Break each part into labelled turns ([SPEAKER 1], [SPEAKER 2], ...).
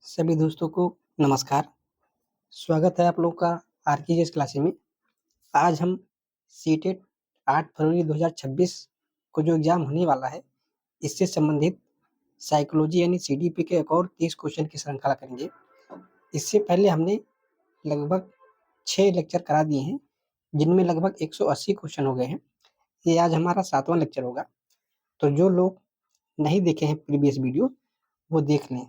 [SPEAKER 1] सभी दोस्तों को नमस्कार। स्वागत है आप लोगों का आरकेजीएस क्लासेस में। आज हम सीटेट 8 फरवरी 2026 को जो एग्ज़ाम होने वाला है, इससे संबंधित साइकोलॉजी यानी सीडीपी के एक और 30 क्वेश्चन की श्रृंखला करेंगे। इससे पहले हमने लगभग 6 लेक्चर करा दिए हैं, जिनमें लगभग 180 क्वेश्चन हो गए हैं। ये आज हमारा 7वां लेक्चर होगा। तो जो लोग नहीं देखे हैं प्रीवियस वीडियो, वो देख लें।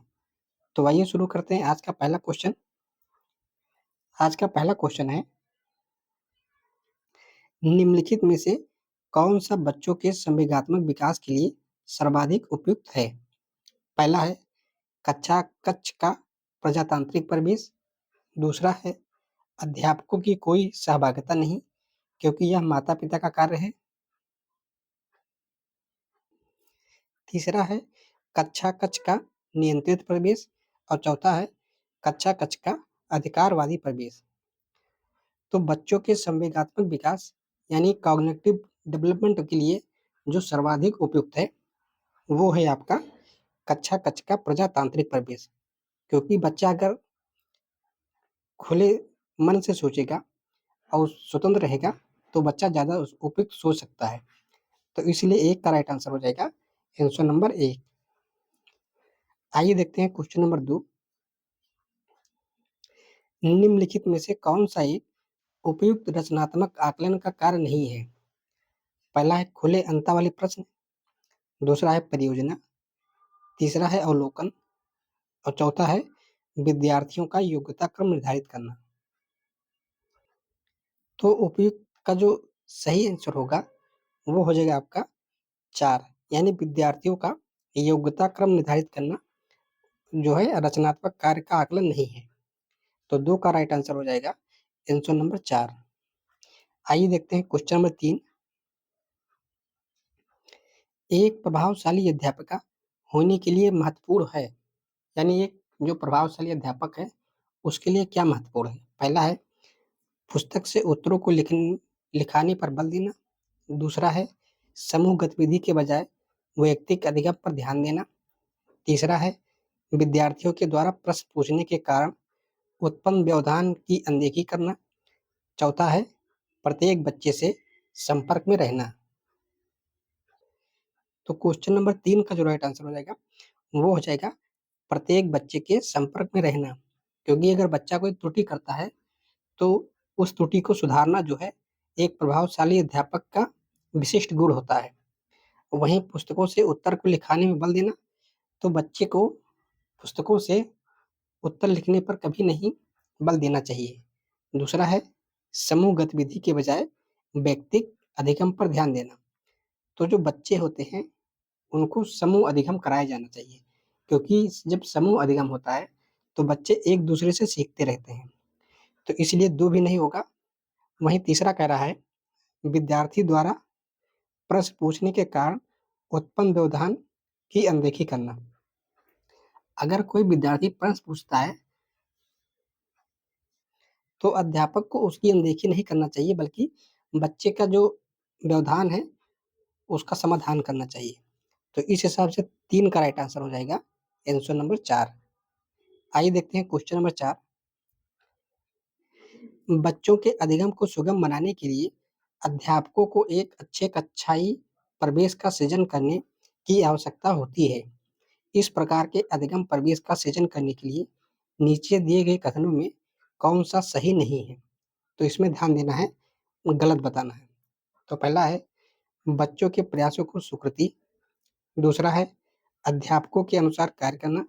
[SPEAKER 1] तो आइए शुरू करते हैं आज का पहला क्वेश्चन। आज का पहला क्वेश्चन है, निम्नलिखित में से कौन सा बच्चों के संवेगात्मक विकास के लिए सर्वाधिक उपयुक्त है? पहला है कक्षा कक्ष का प्रजातांत्रिक परिवेश। दूसरा है अध्यापकों की कोई सहभागिता नहीं क्योंकि यह माता पिता का कार्य है। तीसरा है कक्षा कक्ष का नियंत्रित परिवेश और चौथा है कक्षा कक्ष का अधिकारवादी परिवेश। तो बच्चों के संवेगात्मक विकास यानी कॉग्निटिव डेवलपमेंट के लिए जो सर्वाधिक उपयुक्त है वो है आपका कक्षा कक्ष का प्रजातांत्रिक परिवेश, क्योंकि बच्चा अगर खुले मन से सोचेगा और स्वतंत्र रहेगा तो बच्चा ज़्यादा उपयुक्त सोच सकता है। तो इसलिए एक का राइट आंसर हो जाएगा आंसर नंबर 1। आइए देखते हैं क्वेश्चन नंबर 2। निम्नलिखित में से कौन सा एक उपयुक्त रचनात्मक आकलन का कार्य नहीं है? पहला है खुले अंतर वाले प्रश्न, दूसरा है परियोजना, तीसरा है अवलोकन और चौथा है विद्यार्थियों का योग्यता क्रम निर्धारित करना। तो उपयुक्त का जो सही आंसर होगा वो हो जाएगा आपका 4, यानी विद्यार्थियों का योग्यता क्रम निर्धारित करना जो है रचनात्मक कार्य का आकलन नहीं है। तो 2 का राइट आंसर हो जाएगा आंसर नंबर 4। आइए देखते हैं क्वेश्चन नंबर 3। एक प्रभावशाली अध्यापिका होने के लिए महत्वपूर्ण है, यानी एक जो प्रभावशाली अध्यापक है उसके लिए क्या महत्वपूर्ण है? पहला है पुस्तक से उत्तरों को लिखाने पर बल देना, दूसरा है समूह गतिविधि के बजाय वैयक्तिक अधिगम पर ध्यान देना, तीसरा है विद्यार्थियों के द्वारा प्रश्न पूछने के कारण उत्पन्न व्यवधान की अनदेखी करना, चौथा है प्रत्येक बच्चे से संपर्क में रहना। तो क्वेश्चन नंबर 3 का जो राइट आंसर हो जाएगा वो हो जाएगा प्रत्येक बच्चे के संपर्क में रहना, क्योंकि अगर बच्चा कोई त्रुटि करता है तो उस त्रुटि को सुधारना जो है एक प्रभावशाली अध्यापक का विशिष्ट गुण होता है। वहीं पुस्तकों से उत्तर को लिखाने में बल देना, तो बच्चे को पुस्तकों से उत्तर लिखने पर कभी नहीं बल देना चाहिए। दूसरा है समूह गतिविधि के बजाय व्यक्तिक अधिगम पर ध्यान देना। तो जो बच्चे होते हैं उनको समूह अधिगम कराया जाना चाहिए, क्योंकि जब समूह अधिगम होता है तो बच्चे एक दूसरे से सीखते रहते हैं। तो इसलिए 2 भी नहीं होगा। वहीं तीसरा कह रहा है विद्यार्थी द्वारा प्रश्न पूछने के कारण उत्पन्न व्यवधान की अनदेखी करना। अगर कोई विद्यार्थी प्रश्न पूछता है तो अध्यापक को उसकी अनदेखी नहीं करना चाहिए, बल्कि बच्चे का जो व्यवधान है उसका समाधान करना चाहिए। तो इस हिसाब से 3 का राइट आंसर हो जाएगा आंसर नंबर 4। आइए देखते हैं क्वेश्चन नंबर 4। बच्चों के अधिगम को सुगम बनाने के लिए अध्यापकों को एक अच्छे कक्षाई परिवेश का सृजन करने की आवश्यकता होती है। इस प्रकार के अधिगम परिवेश का सृजन करने के लिए नीचे दिए गए कथनों में कौन सा सही नहीं है? तो इसमें ध्यान देना है, गलत बताना है। तो पहला है बच्चों के प्रयासों को स्वीकृति, दूसरा है अध्यापकों के अनुसार कार्य करना,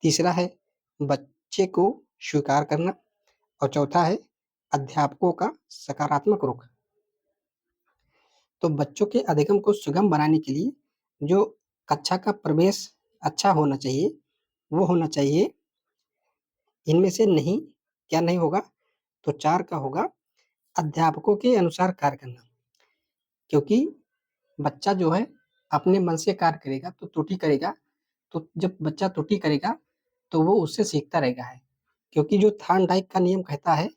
[SPEAKER 1] तीसरा है बच्चे को स्वीकार करना और चौथा है अध्यापकों का सकारात्मक रुख। तो बच्चों के अधिगम को सुगम बनाने के लिए जो कक्षा का प्रवेश अच्छा होना चाहिए वो होना चाहिए, इनमें से नहीं क्या नहीं होगा? तो 4 का होगा अध्यापकों के अनुसार कार्य करना, क्योंकि बच्चा जो है अपने मन से कार्य करेगा तो त्रुटि करेगा, तो जब बच्चा त्रुटि करेगा तो वो उससे सीखता रहेगा है, क्योंकि जो थॉर्नडाइक का नियम कहता है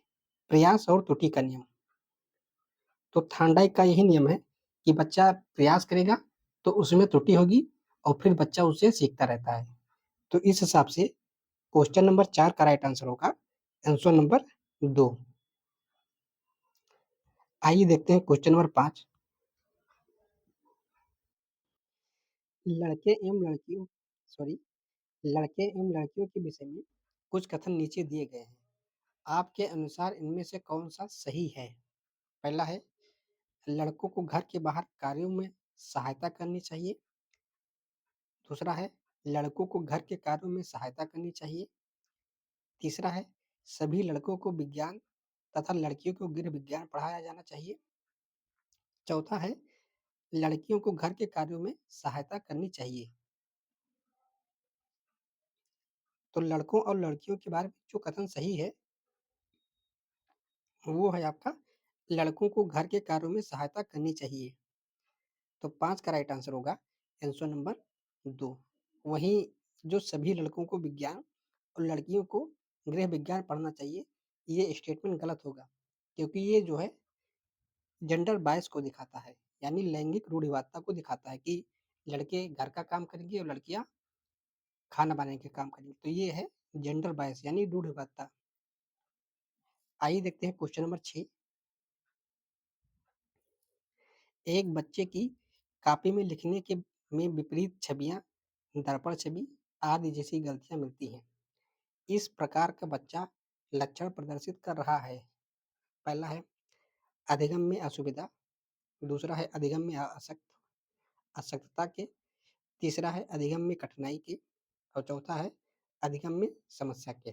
[SPEAKER 1] प्रयास और त्रुटि का नियम। तो थॉर्नडाइक का यही नियम है कि बच्चा प्रयास करेगा तो उसमें त्रुटि होगी और फिर बच्चा उससे सीखता रहता है। तो इस हिसाब से क्वेश्चन नंबर 4 का राइट आंसर होगा आंसर नंबर 2। आइए देखते हैं क्वेश्चन नंबर 5। लड़के एवं लड़कियों सॉरी लड़के एवं लड़कियों के विषय में कुछ कथन नीचे दिए गए हैं। आपके अनुसार इनमें से कौन-सा सही है? पहला है, लड़कों को घर के बाहर कार्यों में सहायता करनी चाहिए। दूसरा है, लड़कों को घर के कार्यों में सहायता करनी चाहिए। तीसरा है, सभी लड़कों को विज्ञान तथा लड़कियों को गृह विज्ञान पढ़ाया जाना चाहिए। चौथा है, लड़कियों को घर के कार्यों में सहायता करनी चाहिए। तो लड़कों और लड़कियों के बारे में जो कथन सही है, वो है आपका लड़कों को घर के कार्यों में सहायता करनी चाहिए। तो 5 का राइट आंसर होगा आंसर नंबर 2। वहीं जो सभी लड़कों को विज्ञान और लड़कियों को गृह विज्ञान पढ़ना चाहिए, ये स्टेटमेंट गलत होगा, क्योंकि ये जो है जेंडर बायस को दिखाता है, यानी लैंगिक रूढ़िवादिता को दिखाता है कि लड़के घर का काम करेंगे और लड़कियाँ खाना बनाने के काम करेंगी। तो ये है जेंडर बायस यानी रूढ़िवादिता। आइए देखते हैं क्वेश्चन नंबर 6। एक बच्चे की कॉपी में लिखने के में विपरीत छवियाँ, दर्पण छवि आदि जैसी गलतियाँ मिलती हैं। इस प्रकार का बच्चा लक्षण प्रदर्शित कर रहा है। पहला है अधिगम में असुविधा, दूसरा है अधिगम में अशक्तता के, तीसरा है अधिगम में कठिनाई के और चौथा है अधिगम में समस्या के।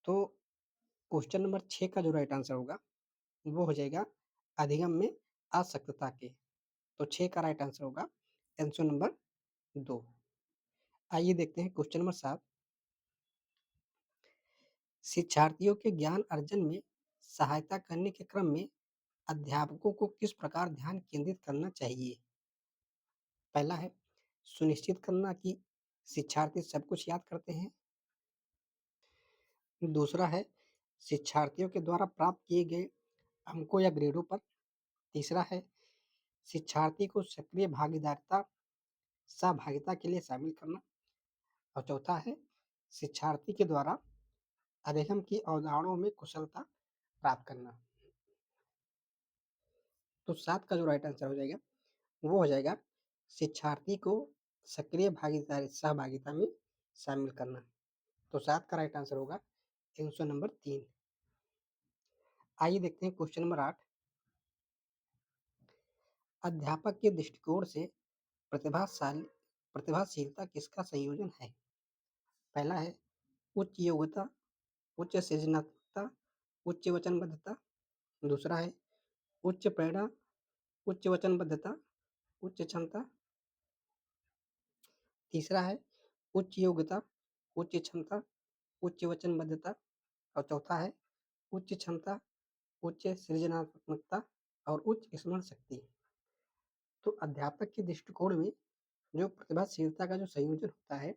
[SPEAKER 1] तो क्वेश्चन नंबर 6 का जो राइट आंसर होगा, वो हो जाएगा अधिगम में अशक्तता के। तो 6 का राइट आंसर होगा आंसर नंबर 2। आइए देखते हैं क्वेश्चन नंबर 7। शिक्षार्थियों के ज्ञान अर्जन में सहायता करने के क्रम में अध्यापकों को किस प्रकार ध्यान केंद्रित करना चाहिए? पहला है सुनिश्चित करना कि शिक्षार्थी सब कुछ याद करते हैं। दूसरा है शिक्षार्थियों के द्वारा प्राप्त किए गए अंकों या ग्रेडों पर। तीसरा है शिक्षार्थी को सक्रिय सहभागिता के लिए शामिल करना और चौथा है शिक्षार्थी के द्वारा अधिगम की अवधारणाओं में कुशलता प्राप्त करना। तो 7 का जो राइट आंसर हो जाएगा, वो हो जाएगा शिक्षार्थी को सक्रिय सहभागिता में शामिल करना। तो 7 का राइट आंसर होगा आंसर नंबर 3। आइए देखते हैं क्वेश्चन नंबर 8। अध्यापक के दृष्टिकोण से प्रतिभाशीलता किसका संयोजन है? पहला है उच्च योग्यता, उच्च सृजनात्मकता, उच्च वचनबद्धता। दूसरा है उच्च प्रेरणा, उच्च वचनबद्धता, उच्च क्षमता। तीसरा है उच्च योग्यता, उच्च क्षमता, उच्च वचनबद्धता और चौथा है उच्च क्षमता, उच्च सृजनात्मकता और उच्च स्मरण शक्ति। तो अध्यापक के दृष्टिकोण में जो प्रतिभाशीलता का जो संयोजन होता है,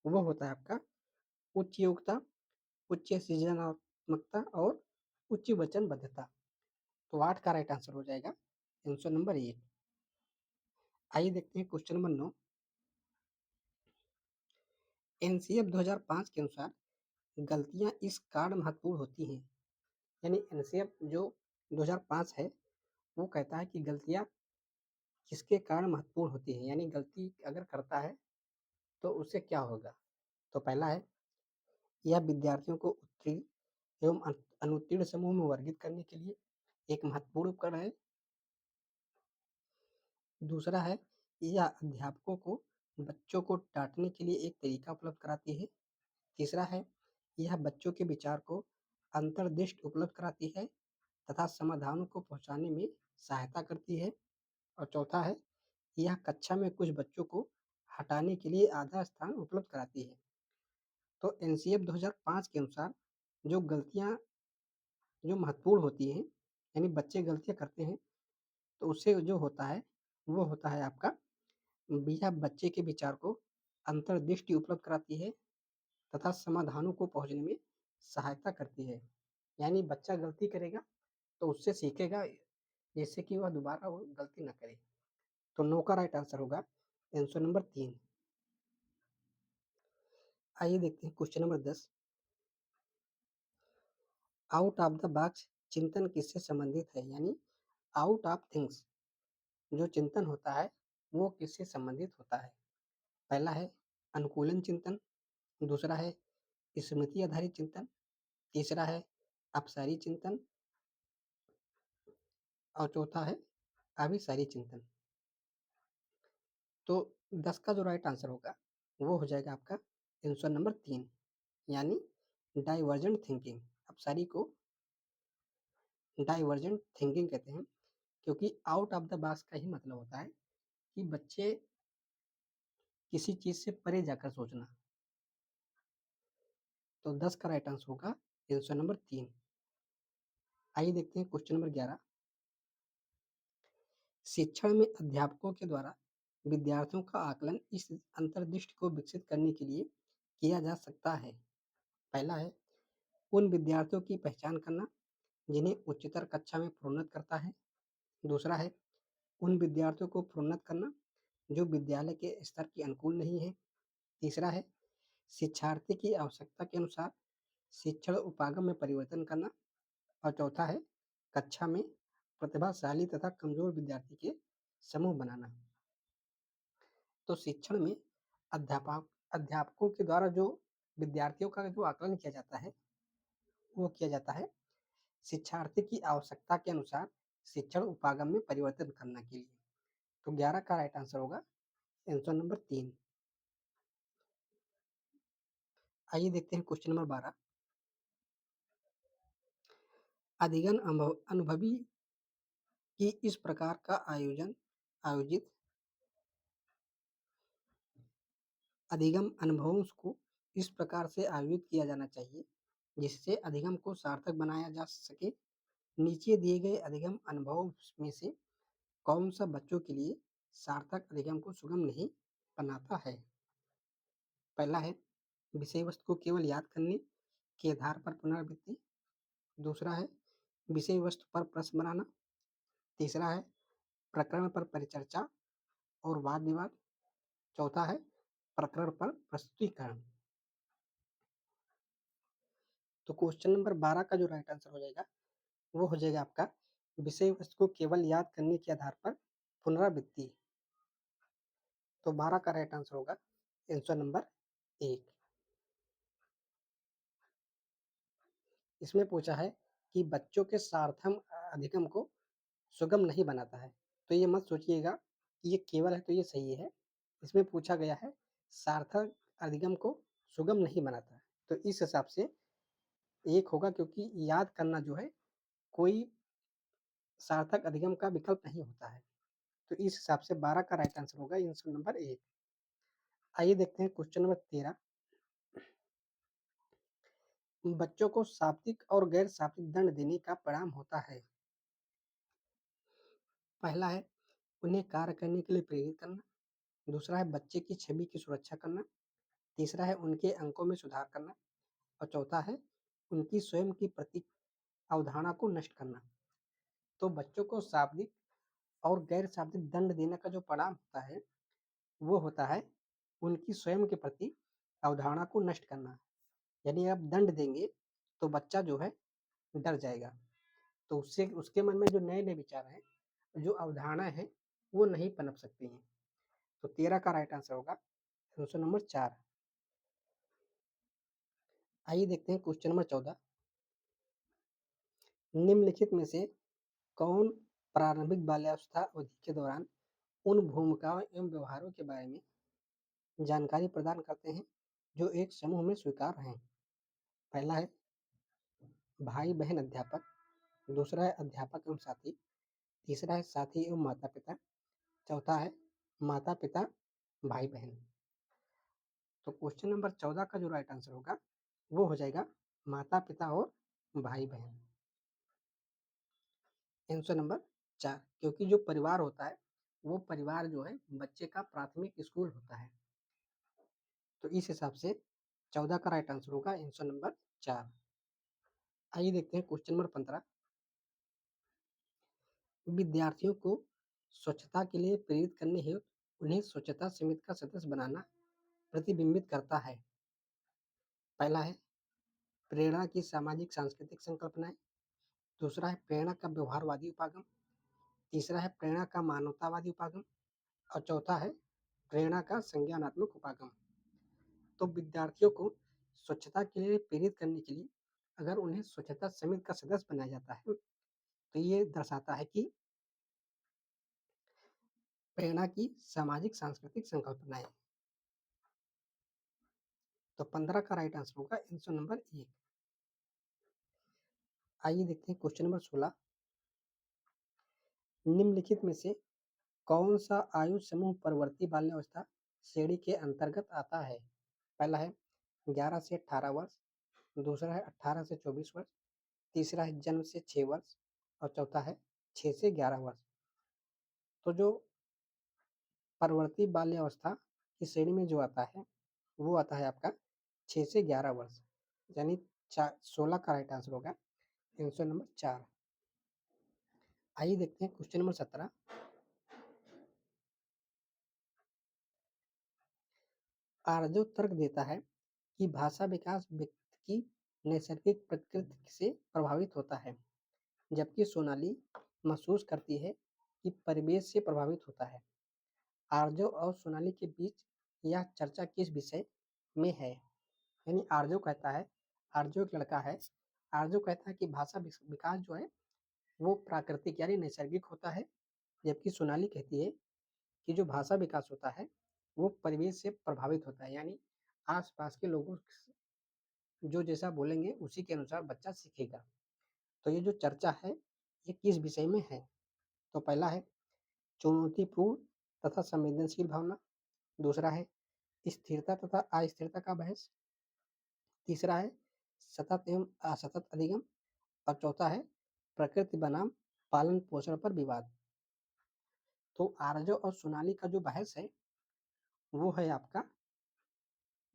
[SPEAKER 1] वो होता है आपका उच्च योग्यता, उच्च सृजनात्मकता और उच्च वचनबद्धता। तो 8 का राइट आंसर हो जाएगा आंसर नंबर 1। आइए देखते हैं क्वेश्चन नंबर 9। एनसीएफ 2005 के अनुसार गलतियां इस कारण महत्वपूर्ण होती हैं। यानी एनसीएफ जो 2005 है, वो कहता है कि गलतियां किसके कारण महत्वपूर्ण होती हैं, यानी गलती अगर करता है तो उससे क्या होगा। तो पहला है यह विद्यार्थियों को उत्तीर्ण एवं अनुत्तीर्ण समूह में वर्गित करने के लिए एक महत्वपूर्ण उपकरण है। दूसरा है यह अध्यापकों को बच्चों को डांटने के लिए एक तरीका उपलब्ध कराती है। तीसरा है यह बच्चों के विचार को अंतर्दृष्टि उपलब्ध कराती है तथा समाधानों को पहुंचाने में सहायता करती है और चौथा है यह कक्षा में कुछ बच्चों को हटाने के लिए आधा स्थान उपलब्ध कराती है। तो एनसीएफ 2005 के अनुसार जो गलतियां जो महत्वपूर्ण होती हैं, यानी बच्चे गलतियां करते हैं, तो उससे जो होता है वो होता है आपका यह बच्चे के विचार को अंतर्दृष्टि उपलब्ध कराती है तथा समाधानों को पहुंचने में सहायता करती है। यानी बच्चा गलती करेगा तो उससे सीखेगा, जिससे कि वह दोबारा वो गलती ना करे। तो 9 का राइट आंसर होगा आंसर नंबर 3। आइए देखते हैं question number 10। Out of the box चिंतन किससे संबंधित है? यानी आउट ऑफ थिंग्स जो चिंतन होता है वो किससे संबंधित होता है? पहला है अनुकूलन चिंतन, दूसरा है स्मृति आधारित चिंतन, तीसरा है अपसारी चिंतन और चौथा है अभिसारी चिंतन। तो 10 का जो राइट आंसर होगा वो हो जाएगा आपका आंसर नंबर 3 यानी डाइवर्जेंट थिंकिंग। अपसारी को डाइवर्जेंट थिंकिंग कहते हैं क्योंकि आउट ऑफ द बॉक्स का ही मतलब होता है कि बच्चे किसी चीज से परे जाकर सोचना। तो 10 का राइट आंसर होगा आंसर नंबर 3। आइए देखते हैं क्वेश्चन नंबर 11। शिक्षण में अध्यापकों के द्वारा विद्यार्थियों का आकलन इस अंतर्दृष्टि को विकसित करने के लिए किया जा सकता है। पहला है उन विद्यार्थियों की पहचान करना जिन्हें उच्चतर कक्षा में प्रोन्नत करता है। दूसरा है उन विद्यार्थियों को प्रोन्नत करना जो विद्यालय के स्तर के अनुकूल नहीं है। तीसरा है शिक्षार्थी की आवश्यकता के अनुसार शिक्षण उपागम में परिवर्तन करना और चौथा है कक्षा में प्रतिभाशाली तथा कमजोर विद्यार्थी के समूह बनाना। तो शिक्षण में अध्यापकों के द्वारा जो विद्यार्थियों का जो आकलन किया जाता है वो किया जाता है शिक्षार्थी की आवश्यकता के अनुसार शिक्षण उपागम में परिवर्तन करने के लिए। तो 11 का राइट आंसर होगा आंसर नंबर 3। आइए देखते हैं क्वेश्चन नंबर 12। अधिगम अनुभवी की इस प्रकार का आयोजित अधिगम अनुभवों को इस प्रकार से आयोजित किया जाना चाहिए जिससे अधिगम को सार्थक बनाया जा सके। नीचे दिए गए अधिगम अनुभवों में से कौन सा बच्चों के लिए सार्थक अधिगम को सुगम नहीं बनाता है? पहला है विषय वस्तु को केवल याद करने के आधार पर पुनरावृत्ति। दूसरा है विषय वस्तु पर प्रश्न बनाना। तीसरा है प्रकरण पर परिचर्चा और वाद विवाद। चौथा है प्रकरण पर प्रस्तुतिकरण। तो क्वेश्चन नंबर 12 का जो राइट आंसर हो जाएगा वो हो जाएगा आपका विषय वस्तु को केवल याद करने के आधार पर पुनरावृत्ति। तो 12 का राइट आंसर होगा आंसर नंबर 1। इसमें पूछा है कि बच्चों के सार्थम अधिगम को सुगम नहीं बनाता है। तो ये मत सोचिएगा कि ये केवल है तो ये सही है। इसमें पूछा गया है सार्थक अधिगम को सुगम नहीं बनाता है। तो इस हिसाब से एक होगा क्योंकि याद करना जो है कोई सार्थक अधिगम का विकल्प नहीं होता है। तो इस हिसाब से 12 का राइट आंसर होगा आंसर नंबर 1। आइए देखते हैं क्वेश्चन नंबर 13। बच्चों को शाब्दिक और गैर शाब्दिक दंड देने का परिणाम होता है। पहला है उन्हें कार्य करने के लिए प्रेरित करना। दूसरा है बच्चे की छवि की सुरक्षा करना। तीसरा है उनके अंकों में सुधार करना और चौथा है उनकी स्वयं की प्रति अवधारणा को नष्ट करना। तो बच्चों को शाब्दिक और गैर शाब्दिक दंड देने का जो परिणाम होता है वो होता है उनकी स्वयं के प्रति अवधारणा को नष्ट करना। यानी आप दंड देंगे तो बच्चा जो है डर जाएगा। तो उससे उसके मन में जो नए-नए विचार हैं, जो अवधारणा है वो नहीं पनप सकती हैं। तो 13 का राइट आंसर होगा आंसर नंबर 4। आइए देखते हैं क्वेश्चन नंबर 14। निम्नलिखित में से कौन प्रारंभिक बाल्यावस्था अवधि के दौरान उन भूमिकाओं एवं व्यवहारों के बारे में जानकारी प्रदान करते हैं जो एक समूह में स्वीकार्य हैं? पहला है भाई-बहन अध्यापक, दूसरा है अध्यापक एवं साथी, तीसरा है साथी एवं माता-पिता, चौथा है माता-पिता, भाई-बहन। तो क्वेश्चन नंबर 14 का जो राइट आंसर होगा वो हो जाएगा माता-पिता और भाई-बहन। आंसर नंबर 4 क्योंकि जो परिवार होता है वो परिवार जो है बच्चे का प्राथमिक स्कूल होता है। तो इस हिसाब से 14 का राइट आंसर होगा आंसर नंबर 4। आइए देखते हैं क्वेश्चन नंबर 15। विद्यार्थियों को स्वच्छता के लिए प्रेरित करने हेतु उन्हें स्वच्छता समिति का सदस्य बनाना प्रतिबिंबित करता है। पहला है प्रेरणा की सामाजिक सांस्कृतिक संकल्पनाएँ, दूसरा है प्रेरणा का व्यवहारवादी उपागम, तीसरा है प्रेरणा का मानवतावादी उपागम और चौथा है प्रेरणा का संज्ञानात्मक उपागम। तो विद्यार्थियों को स्वच्छता के लिए प्रेरित करने के लिए अगर उन्हें स्वच्छता समिति का सदस्य बनाया जाता है, तो ये दर्शाता है कि प्रेरणा की सामाजिक सांस्कृतिक संकल्पनाएँ। तो 15 का राइट आंसर होगा आंसर नंबर 1। आइए देखते हैं क्वेश्चन नंबर 16। निम्नलिखित में से कौन सा आयु समूह परवर्ती बाल्यावस्था श्रेणी के अंतर्गत आता है? पहला है 11 से 18 वर्ष, दूसरा है 18 से 24 वर्ष, तीसरा है जन्म से 6 वर्ष और चौथा है 6 से 11 वर्ष। तो जो परवर्ती बाल्यावस्था की श्रेणी में जो आता है, वो आता है आपका 6 से 11 वर्ष, यानी 16 का राइट आंसर होगा आंसर नंबर 4। आइए देखते हैं क्वेश्चन नंबर 17। आर्जो तर्क देता है कि भाषा विकास व्यक्ति की नैसर्गिक प्रकृति से प्रभावित होता है, जबकि सोनाली महसूस करती है कि परिवेश से प्रभावित होता है। आर्जो और सोनाली के बीच यह चर्चा किस विषय में है? यानी आर्जो एक लड़का है, आर्जो कहता है कि भाषा विकास जो है वो प्राकृतिक यानी नैसर्गिक होता है, जबकि सोनाली कहती है कि जो भाषा विकास होता है वो परिवेश से प्रभावित होता है, यानी आस-पास के लोगों जो जैसा बोलेंगे उसी के अनुसार बच्चा सीखेगा। तो ये जो चर्चा है ये किस विषय में है? तो पहला है चुनौतीपूर्ण तथा संवेदनशील भावना, दूसरा है स्थिरता तथा अस्थिरता का बहस, तीसरा है सतत एवं असतत अधिगम और चौथा है प्रकृति बनाम पालन पोषण पर विवाद। तो आरजो और सोनाली का जो बहस है वो है आपका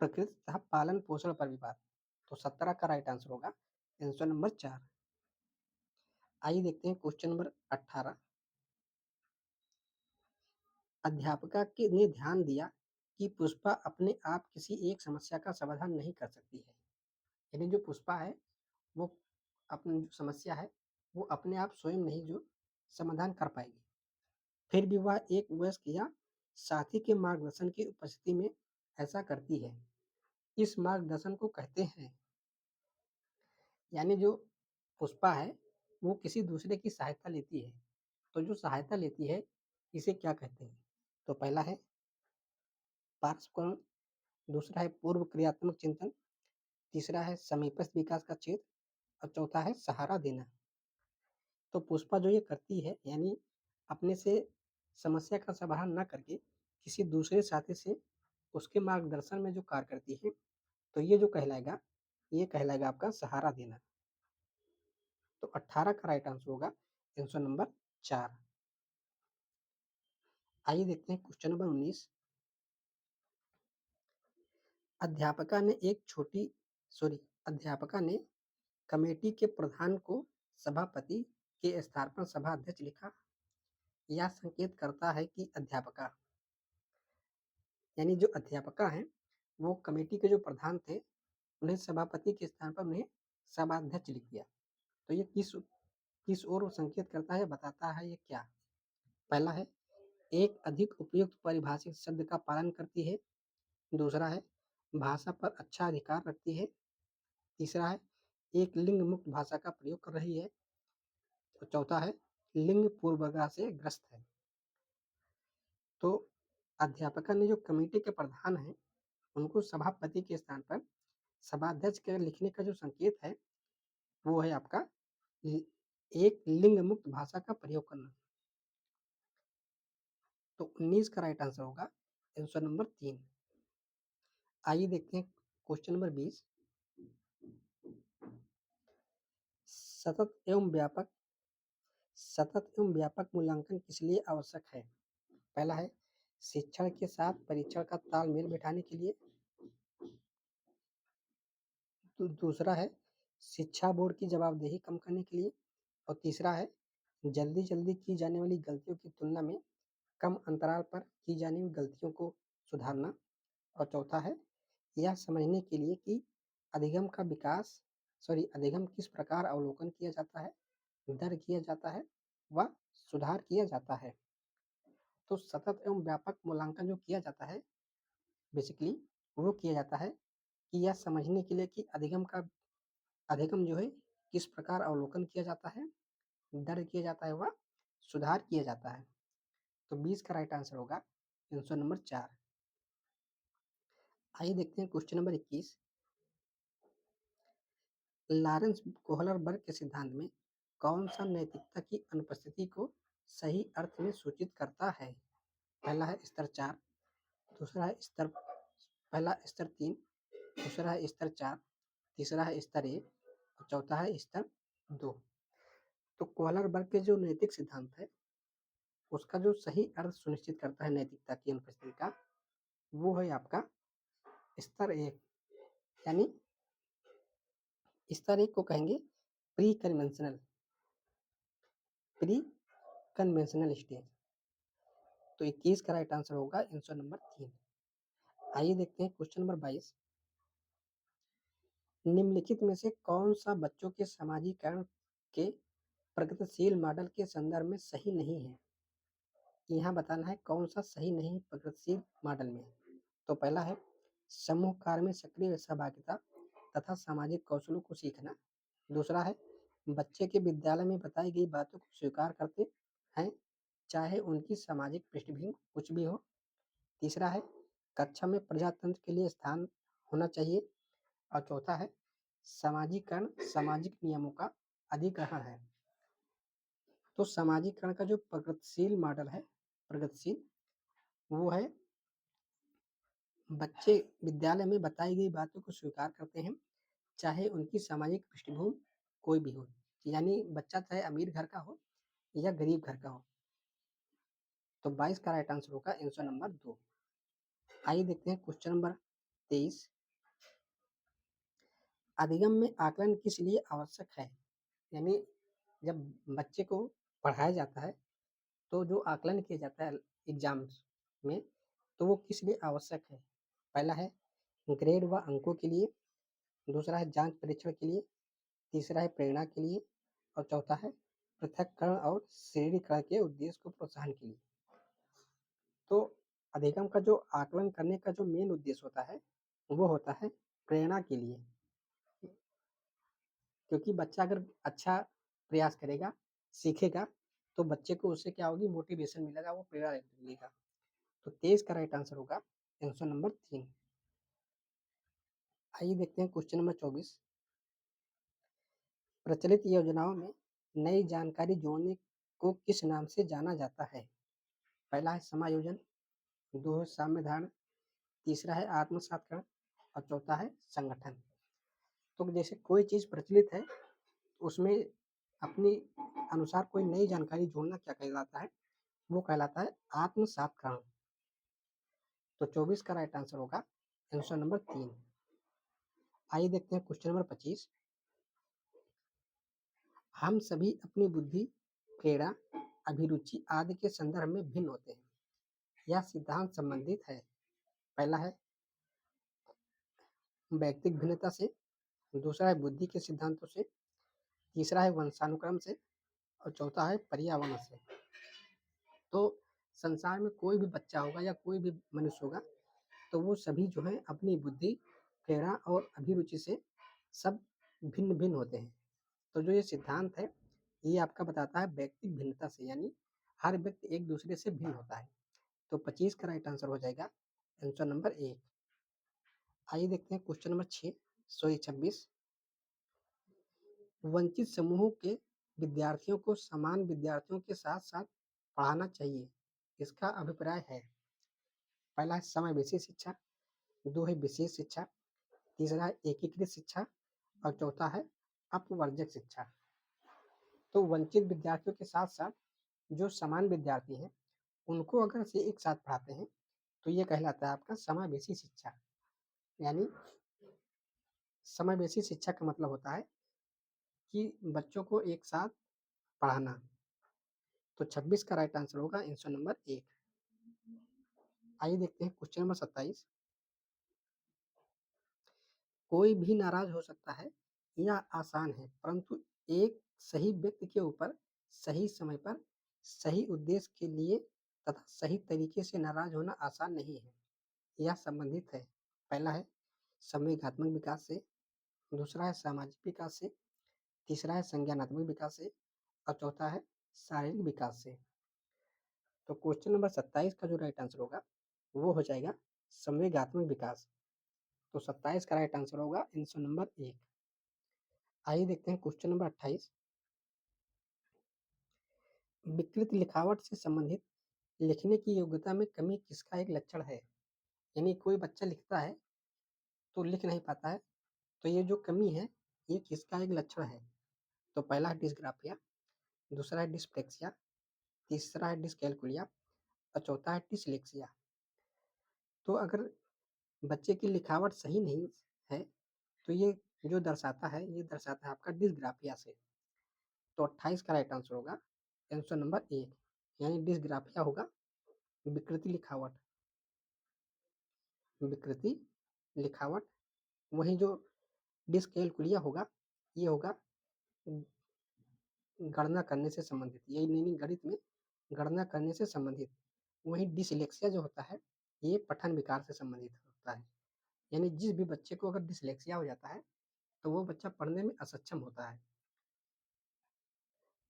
[SPEAKER 1] प्रकृति तथा पालन पोषण पर विवाद। तो 17 का राइट आंसर होगा आंसर नंबर 4। आइए देखते हैं क्वेश्चन नंबर 18। अध्यापिका ने ध्यान दिया कि पुष्पा अपने आप किसी एक समस्या का समाधान नहीं कर सकती है। यानी जो पुष्पा है वो अपनी जो समस्या है वो अपने आप स्वयं नहीं जो समाधान कर पाएगी। फिर भी वह एक वयस्क या साथी के मार्गदर्शन की उपस्थिति में ऐसा करती है। इस मार्गदर्शन को कहते हैं, यानी जो पुष्पा है वो किसी दूसरे की सहायता लेती है। तो जो सहायता लेती है इसे क्या कहते हैं? तो पहला है पार्श्वकरण, दूसरा है पूर्व क्रियात्मक चिंतन, तीसरा है समीपस्थ विकास का क्षेत्र और चौथा है सहारा देना। तो पुष्पा जो ये करती है यानी अपने से समस्या का समाधान ना करके किसी दूसरे साथी से उसके मार्गदर्शन में जो कार्य करती है, तो ये जो कहलाएगा ये कहलाएगा आपका सहारा देना। तो 18 का राइट आंसर होगा आंसर नंबर 4। आइए देखते हैं क्वेश्चन नंबर 19। अध्यापका ने एक छोटी सॉरी अध्यापका ने कमेटी के प्रधान को सभापति के स्थान पर सभा अध्यक्ष लिखा। यह संकेत करता है कि अध्यापका यानी जो अध्यापका हैं वो कमेटी के जो प्रधान थे उन्हें सभापति के स्थान पर उन्हें सभाध्यक्ष लिख दिया। तो ये किस ओर संकेत करता है बताता है ये क्या? पहला है एक अधिक उपयुक्त परिभाषित शब्द का पालन करती है, दूसरा है भाषा पर अच्छा अधिकार रखती है, तीसरा है एक लिंग मुक्त भाषा का प्रयोग कर रही है और चौथा है लिंग पूर्वाग्रह से ग्रस्त है। तो अध्यापका ने जो कमेटी के प्रधान हैं उनको सभापति के स्थान पर सभाध्यक्ष के लिखने का जो संकेत है वो है आपका एक लिंग मुक्त भाषा का प्रयोग करना। तो 19 का राइट आंसर होगा आंसर नंबर 3। आइए देखते हैं क्वेश्चन नंबर 20। सतत एवं व्यापक मूल्यांकन किस लिए आवश्यक है? पहला है शिक्षण के साथ परीक्षण का तालमेल बिठाने के लिए, दूसरा है शिक्षा बोर्ड की जवाबदेही कम करने के लिए और तीसरा है जल्दी-जल्दी की जाने वाली गलतियों की तुलना में कम अंतराल पर की जाने वाली गलतियों को सुधारना और चौथा है यह समझने के लिए कि अधिगम का विकास अधिगम किस प्रकार अवलोकन किया जाता है, दर किया जाता है व सुधार किया जाता है। तो सतत एवं व्यापक मूल्यांकन जो किया जाता है बेसिकली वो किया जाता है कि यह समझने के लिए कि अधिगम जो है किस प्रकार अवलोकन किया जाता है, दर किया जाता है व सुधार किया जाता है। तो 20 का राइट आंसर होगा आंसर नंबर 4। आइए देखते हैं क्वेश्चन नंबर 21। लॉरेंस कोहलरबर्ग के सिद्धांत में कौन सा नैतिकता की अनुपस्थिति को सही अर्थ में सूचित करता है? पहला है स्तर 4, दूसरा है स्तर पहला स्तर 3, दूसरा है स्तर 4, तीसरा है स्तर 1 और चौथा है स्तर 2। तो कोहलरबर्ग के जो नैतिक सिद्धांत है उसका जो सही अर्थ सुनिश्चित करता है नैतिकता की अनुपस्थिति का, वो है आपका स्तर 1, यानी स्तर 1 को कहेंगे प्री कन्वेंशनल स्टेज। तो 21 का राइट आंसर होगा आंसर नंबर 3। आइए देखते हैं क्वेश्चन नंबर 22। निम्नलिखित में से कौन सा बच्चों के समाजीकरण के प्रगतिशील मॉडल के संदर्भ में सही नहीं है? यहाँ बताना है कौन सा सही नहीं प्रगतिशील मॉडल में। तो पहला है समूह कार्य में सक्रिय सहभागिता तथा सामाजिक कौशलों को सीखना। दूसरा है बच्चे के विद्यालय में बताई गई बातों को स्वीकार करते हैं चाहे उनकी सामाजिक पृष्ठभूमि कुछ भी हो। तीसरा है कक्षा में प्रजातंत्र के लिए स्थान होना चाहिए। और चौथा है सामाजिकरण सामाजिक नियमों का अधिग्रहण है। तो सामाजिकरण का जो प्रगतिशील मॉडल है वो है बच्चे विद्यालय में बताई गई बातों को स्वीकार करते हैं चाहे उनकी सामाजिक पृष्ठभूमि कोई भी हो, यानी बच्चा चाहे अमीर घर का हो या गरीब घर का हो। तो 22 का राइट आंसर होगा आंसर नंबर 2। आइए देखते हैं क्वेश्चन नंबर 23। अधिगम में आकलन किस लिए आवश्यक है? यानी जब बच्चे को पढ़ाया जाता है तो जो आकलन किया जाता है एग्जाम्स में, तो वो किस लिए आवश्यक है? पहला है ग्रेड व अंकों के लिए, दूसरा है जांच परीक्षण के लिए, तीसरा है प्रेरणा के लिए और चौथा है पृथक्करण और श्रेणीकरण के उद्देश्य को प्रोत्साहन के लिए। तो अधिगम का जो आकलन करने का जो मेन उद्देश्य होता है वो होता है प्रेरणा के लिए, क्योंकि बच्चा अगर अच्छा प्रयास करेगा, सीखेगा, तो बच्चे को उससे क्या होगी मोटिवेशन मिलेगा, वो प्रेरणा मिलेगा। तो 23 का राइट आंसर होगा आंसर नंबर 3। आइए देखते हैं क्वेश्चन नंबर 24। प्रचलित योजनाओं में नई जानकारी जोड़ने को किस नाम से जाना जाता है? पहला है समायोजन, दो है साम्य धारणा, तीसरा है आत्मसात्करण और चौथा है संगठन। तो जैसे कोई चीज प्रचलित है उसमें अपनी अनुसार कोई नई जानकारी जोड़ना क्या कहलाता है? वो कहलाता है आत्मसात्करण। तो 24 का राइट आंसर होगा आंसर नंबर 3। आइए देखते हैं क्वेश्चन नंबर 25। हम सभी अपनी बुद्धि, प्रेरणा, अभिरुचि आदि के संदर्भ में भिन्न होते हैं। यह सिद्धांत संबंधित है पहला है व्यक्तिगत भिन्नता से, दूसरा है बुद्धि के सिद्धांतों से, तीसरा है वंशानुक्रम से और चौथा है पर्यावरण से। तो संसार में कोई भी बच्चा होगा या कोई भी मनुष्य होगा तो वो सभी जो है अपनी बुद्धि, प्रेरणा और अभिरुचि से सब भिन्न भिन्न होते हैं। तो जो ये सिद्धांत है ये आपका बताता है व्यक्तिगत भिन्नता से, यानी हर व्यक्ति एक दूसरे से भिन्न होता है। तो 25 का राइट आंसर हो जाएगा आंसर नंबर 1। आइए देखते हैं क्वेश्चन नंबर 26। वंचित समूहों के विद्यार्थियों को समान विद्यार्थियों के साथ साथ पढ़ाना चाहिए, इसका अभिप्राय है। पहला है समावेशी शिक्षा, दो है विशेष शिक्षा, तीसरा है एकीकृत शिक्षा और चौथा है अपवर्जक शिक्षा। तो वंचित विद्यार्थियों के साथ साथ जो समान विद्यार्थी हैं उनको अगर से एक साथ पढ़ाते हैं तो ये कहलाता है आपका समावेशी शिक्षा। यानी समावेशी शिक्षा का मतलब होता है कि बच्चों को एक साथ पढ़ाना। तो 26 का राइट आंसर होगा आंसर नंबर 1। आइए देखते हैं क्वेश्चन नंबर 27। कोई भी नाराज़ हो सकता है, यह आसान है, परंतु एक सही व्यक्ति के ऊपर सही समय पर, सही उद्देश्य के लिए तथा सही तरीके से नाराज़ होना आसान नहीं है। यह संबंधित है, पहला है संवेगात्मक विकास से, दूसरा है सामाजिक विकास से, तीसरा है संज्ञानात्मक विकास से और चौथा है शारीरिक विकास से। तो क्वेश्चन नंबर 27 का जो राइट आंसर होगा, वो हो जाएगा संवेगात्मक विकास। तो 27 का राइट आंसर होगा आंसर नंबर 1। आइए देखते हैं क्वेश्चन नंबर 28। विकृत लिखावट से संबंधित लिखने की योग्यता में कमी किसका एक लक्षण है? यानी कोई बच्चा लिखता है तो लिख नहीं पाता है, तो ये जो कमी है, ये किसका एक लक्षण है? तो पहला है डिस्ग्राफिया, दूसरा है डिस्लेक्सिया, तीसरा है डिसकैलकुलिया और चौथा है डिसलेक्सिया। तो अगर बच्चे की लिखावट सही नहीं है, तो ये जो दर्शाता है, ये दर्शाता है आपका डिस्ग्राफिया से। तो 28 का राइट आंसर होगा आंसर नंबर 1, यानी डिस्ग्राफिया होगा विकृति लिखावट। विकृति लिखावट, वहीं जो डिसकैलकुलिया होगा, ये होगा गणना करने से संबंधित, यही यानी गणित में गणना करने से संबंधित। वहीं डिसलेक्सिया जो होता है, ये पठन विकार से संबंधित होता है। यानी जिस भी बच्चे को अगर डिसलेक्सिया हो जाता है, तो वो बच्चा पढ़ने में असक्षम होता है।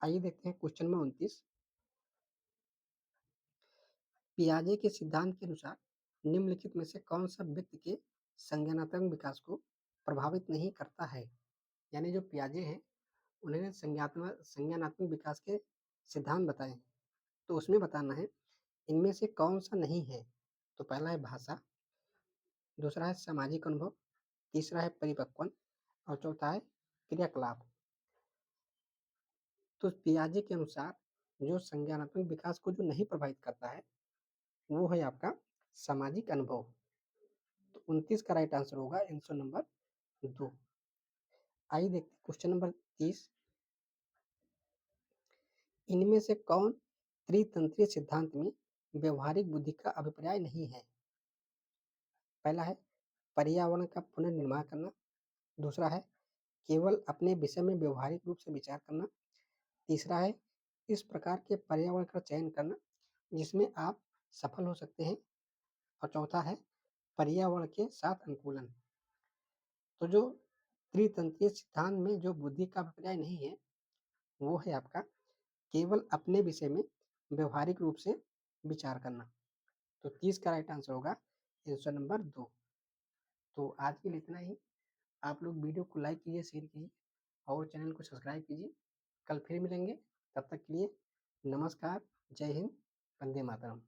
[SPEAKER 1] आइए देखते हैं क्वेश्चन नंबर 29। पियाजे के सिद्धांत के अनुसार निम्नलिखित में से कौन सा व्यक्ति के संज्ञानात्मक विकास को प्रभावित नहीं करता है? यानी जो पियाजे हैं, उन्होंने संज्ञानात्मक विकास के सिद्धांत बताए हैं, तो उसमें बताना है इनमें से कौन सा नहीं है। तो पहला है भाषा, दूसरा है सामाजिक अनुभव, तीसरा है परिपक्वन और चौथा है क्रियाकलाप। तो पियाजे के अनुसार जो संज्ञानात्मक विकास को जो नहीं प्रभावित करता है, वो है आपका सामाजिक अनुभव। तो 29 का राइट आंसर होगा आंसर नंबर 2। आइए देखते हैं क्वेश्चन नंबर 30। इनमें से कौन त्रितंत्रीय सिद्धांत में व्यवहारिक बुद्धि का अभिप्राय नहीं है? पहला है पर्यावरण का पुनर्निर्माण करना, दूसरा है केवल अपने विषय में व्यवहारिक रूप से विचार करना, तीसरा है इस प्रकार के पर्यावरण का चयन करना जिसमें आप सफल हो सकते हैं और चौथा है पर्यावरण के साथ अनुकूलन। तो जो त्रितंत्रीय सिद्धांत में जो बुद्धि का अभिप्राय नहीं है, वो है आपका केवल अपने विषय में व्यवहारिक रूप से विचार करना। तो 30 का राइट आंसर होगा आंसर नंबर 2। तो आज के लिए इतना ही। आप लोग वीडियो को लाइक कीजिए, शेयर कीजिए और चैनल को सब्सक्राइब कीजिए। कल फिर मिलेंगे, तब तक के लिए नमस्कार, जय हिंद, वंदे मातरम।